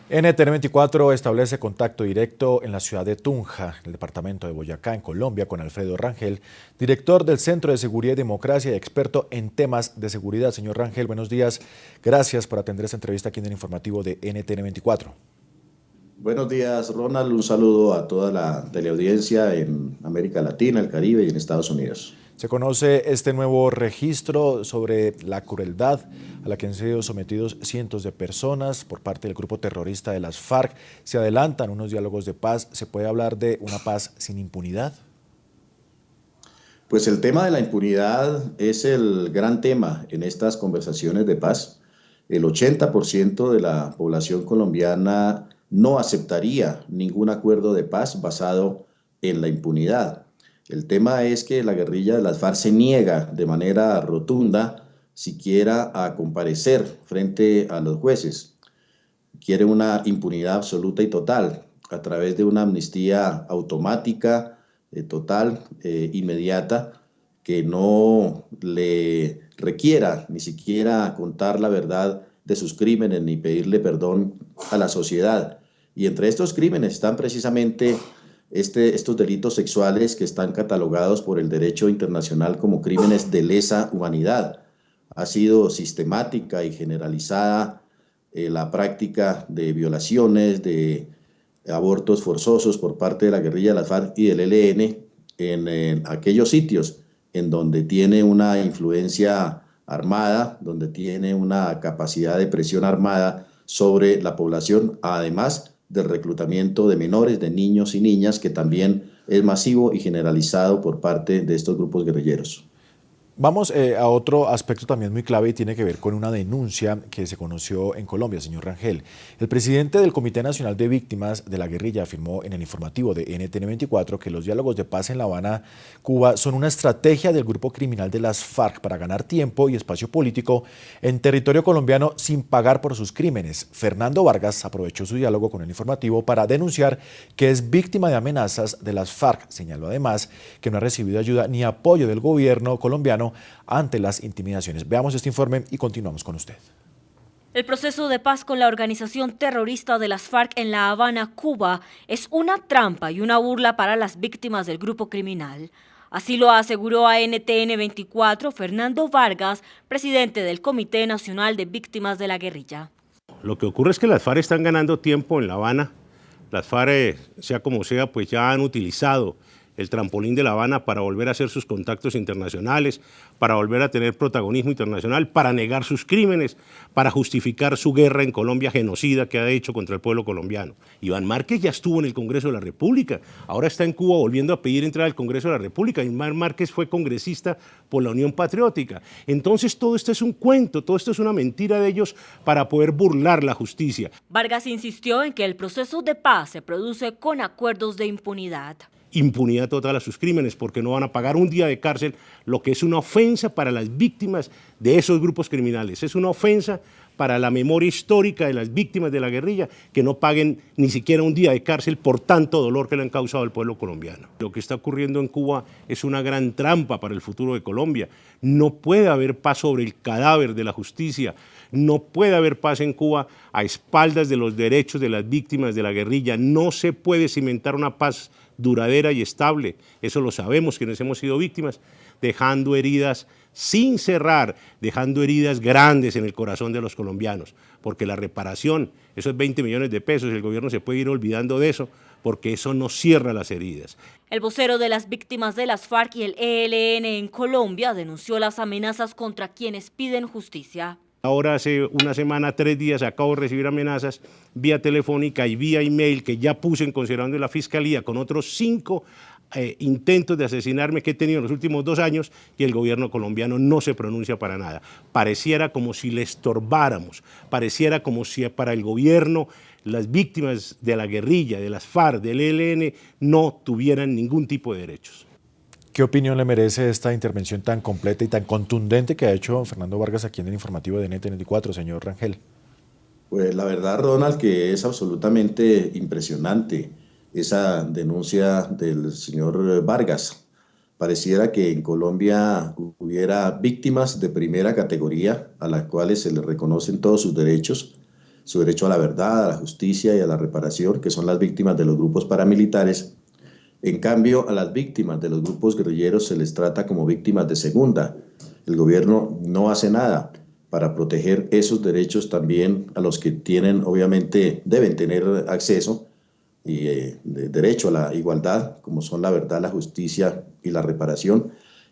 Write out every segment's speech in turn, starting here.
NTN24 establece contacto directo en la ciudad de Tunja, en el departamento de Boyacá, en Colombia, con Alfredo Rangel, director del Centro de Seguridad y Democracia y experto en temas de seguridad. Señor Rangel, buenos días. Gracias por atender esta entrevista aquí en el informativo de NTN24. Buenos días, Ronald. Un saludo a toda la teleaudiencia en América Latina, el Caribe y en Estados Unidos. Se conoce este nuevo registro sobre la crueldad a la que han sido sometidos cientos de personas por parte del grupo terrorista de las FARC. Se adelantan unos diálogos de paz. ¿Se puede hablar de una paz sin impunidad? Pues el tema de la impunidad es el gran tema en estas conversaciones de paz. El 80% de la población colombiana no aceptaría ningún acuerdo de paz basado en la impunidad. El tema es que la guerrilla de las FARC se niega de manera rotunda siquiera a comparecer frente a los jueces. Quiere una impunidad absoluta y total a través de una amnistía automática, total, inmediata, que no le requiera ni siquiera contar la verdad de sus crímenes ni pedirle perdón a la sociedad. Y entre estos crímenes están precisamente estos delitos sexuales que están catalogados por el derecho internacional como crímenes de lesa humanidad. Ha sido sistemática y generalizada la práctica de violaciones, de abortos forzosos por parte de la guerrilla de las FARC y del ELN en aquellos sitios en donde tiene una influencia armada, donde tiene una capacidad de presión armada sobre la población, además del reclutamiento de menores, de niños y niñas, que también es masivo y generalizado por parte de estos grupos guerrilleros. Vamos a otro aspecto también muy clave y tiene que ver con una denuncia que se conoció en Colombia, señor Rangel. El presidente del Comité Nacional de Víctimas de la Guerrilla afirmó en el informativo de NTN24 que los diálogos de paz en La Habana, Cuba, son una estrategia del grupo criminal de las FARC para ganar tiempo y espacio político en territorio colombiano sin pagar por sus crímenes. Fernando Vargas aprovechó su diálogo con el informativo para denunciar que es víctima de amenazas de las FARC. Señaló además que no ha recibido ayuda ni apoyo del gobierno colombiano ante las intimidaciones. Veamos este informe y continuamos con usted. El proceso de paz con la organización terrorista de las FARC en La Habana, Cuba, es una trampa y una burla para las víctimas del grupo criminal. Así lo aseguró a NTN24 Fernando Vargas, presidente del Comité Nacional de Víctimas de la Guerrilla. Lo que ocurre es que las FARC están ganando tiempo en La Habana. Las FARC, sea como sea, pues ya han utilizado el trampolín de La Habana para volver a hacer sus contactos internacionales, para volver a tener protagonismo internacional, para negar sus crímenes, para justificar su guerra en Colombia genocida que ha hecho contra el pueblo colombiano. Iván Márquez ya estuvo en el Congreso de la República, ahora está en Cuba volviendo a pedir entrar al Congreso de la República. Iván Márquez fue congresista por la Unión Patriótica. Entonces todo esto es un cuento, todo esto es una mentira de ellos para poder burlar la justicia. Vargas insistió en que el proceso de paz se produce con acuerdos de impunidad. Impunidad total a sus crímenes porque no van a pagar un día de cárcel, lo que es una ofensa para las víctimas de esos grupos criminales. Es una ofensa para la memoria histórica de las víctimas de la guerrilla que no paguen ni siquiera un día de cárcel por tanto dolor que le han causado al pueblo colombiano. Lo que está ocurriendo en Cuba es una gran trampa para el futuro de Colombia. No puede haber paz sobre el cadáver de la justicia. No puede haber paz en Cuba a espaldas de los derechos de las víctimas de la guerrilla. No se puede cimentar una paz duradera y estable, eso lo sabemos quienes hemos sido víctimas, dejando heridas sin cerrar, dejando heridas grandes en el corazón de los colombianos, porque la reparación, esos 20 millones de pesos, el gobierno se puede ir olvidando de eso, porque eso no cierra las heridas. El vocero de las víctimas de las FARC y el ELN en Colombia denunció las amenazas contra quienes piden justicia. Ahora hace una semana, 3 días, acabo de recibir amenazas vía telefónica y vía email que ya puse en consideración de la Fiscalía con otros 5 intentos de asesinarme que he tenido en los últimos 2 años y el gobierno colombiano no se pronuncia para nada. Pareciera como si le estorbáramos, pareciera como si para el gobierno las víctimas de la guerrilla, de las FARC, del ELN, no tuvieran ningún tipo de derechos. ¿Qué opinión le merece esta intervención tan completa y tan contundente que ha hecho Fernando Vargas aquí en el informativo de NTN24, señor Rangel? Pues la verdad, Ronald, que es absolutamente impresionante esa denuncia del señor Vargas. Pareciera que en Colombia hubiera víctimas de primera categoría a las cuales se les reconocen todos sus derechos, su derecho a la verdad, a la justicia y a la reparación, que son las víctimas de los grupos paramilitares. En cambio, a las víctimas de los grupos guerrilleros se les trata como víctimas de segunda. El gobierno no hace nada para proteger esos derechos también a los que tienen, obviamente, deben tener acceso y derecho a la igualdad, como son la verdad, la justicia y la reparación,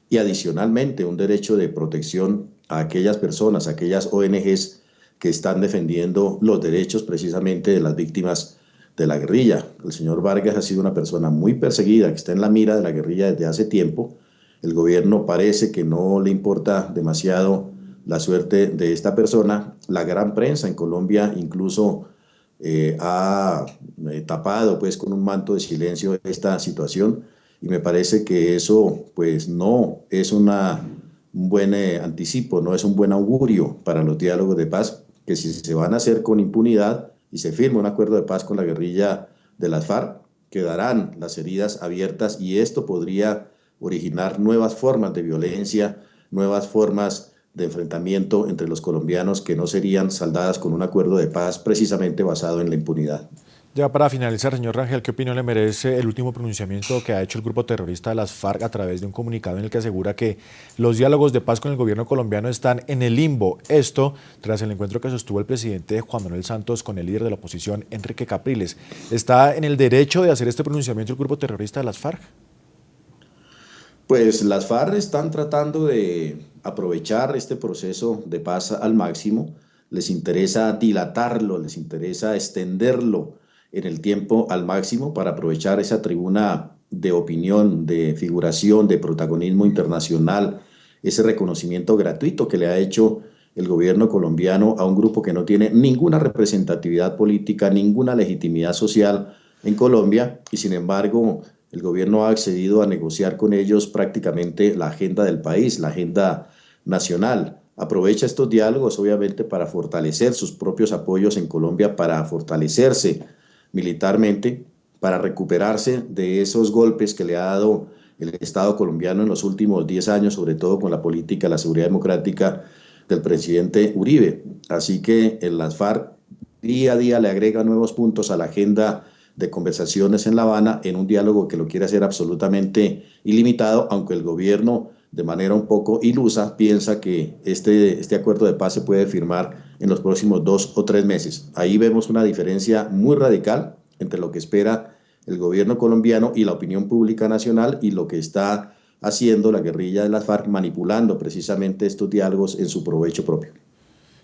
y adicionalmente un derecho de protección a aquellas personas, a aquellas ONGs que están defendiendo los derechos precisamente de las víctimas de la guerrilla. El señor Vargas ha sido una persona muy perseguida, que está en la mira de la guerrilla desde hace tiempo. El gobierno parece que no le importa demasiado la suerte de esta persona. La gran prensa en Colombia incluso ha tapado pues con un manto de silencio esta situación, y me parece que eso pues no es un buen anticipo, no es un buen augurio para los diálogos de paz, que si se van a hacer con impunidad y se firma un acuerdo de paz con la guerrilla de las FARC, quedarán las heridas abiertas y esto podría originar nuevas formas de violencia, nuevas formas de enfrentamiento entre los colombianos que no serían saldadas con un acuerdo de paz precisamente basado en la impunidad. Ya para finalizar, señor Rangel, ¿qué opinión le merece el último pronunciamiento que ha hecho el grupo terrorista de las FARC a través de un comunicado en el que asegura que los diálogos de paz con el gobierno colombiano están en el limbo? Esto tras el encuentro que sostuvo el presidente Juan Manuel Santos con el líder de la oposición, Enrique Capriles. ¿Está en el derecho de hacer este pronunciamiento el grupo terrorista de las FARC? Pues las FARC están tratando de aprovechar este proceso de paz al máximo. Les interesa dilatarlo, les interesa extenderlo en el tiempo al máximo para aprovechar esa tribuna de opinión, de figuración, de protagonismo internacional, ese reconocimiento gratuito que le ha hecho el gobierno colombiano a un grupo que no tiene ninguna representatividad política, ninguna legitimidad social en Colombia, y sin embargo el gobierno ha accedido a negociar con ellos prácticamente la agenda del país, la agenda nacional. Aprovecha estos diálogos obviamente para fortalecer sus propios apoyos en Colombia, para fortalecerse militarmente, para recuperarse de esos golpes que le ha dado el Estado colombiano en los últimos 10 años, sobre todo con la política, la seguridad democrática del presidente Uribe. Así que en las FARC día a día le agrega nuevos puntos a la agenda de conversaciones en La Habana, en un diálogo que lo quiere hacer absolutamente ilimitado, aunque el gobierno de manera un poco ilusa piensa que este acuerdo de paz se puede firmar en los próximos 2 o 3 meses. Ahí vemos una diferencia muy radical entre lo que espera el gobierno colombiano y la opinión pública nacional y lo que está haciendo la guerrilla de las FARC, manipulando precisamente estos diálogos en su provecho propio.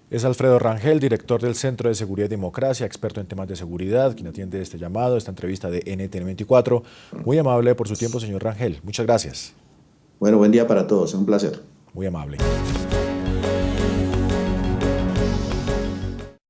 Es Alfredo Rangel, director del Centro de Seguridad y Democracia, experto en temas de seguridad, quien atiende este llamado, esta entrevista de NTN 24. Muy amable por su tiempo, señor Rangel. Muchas gracias. Bueno, buen día para todos. Un placer. Muy amable.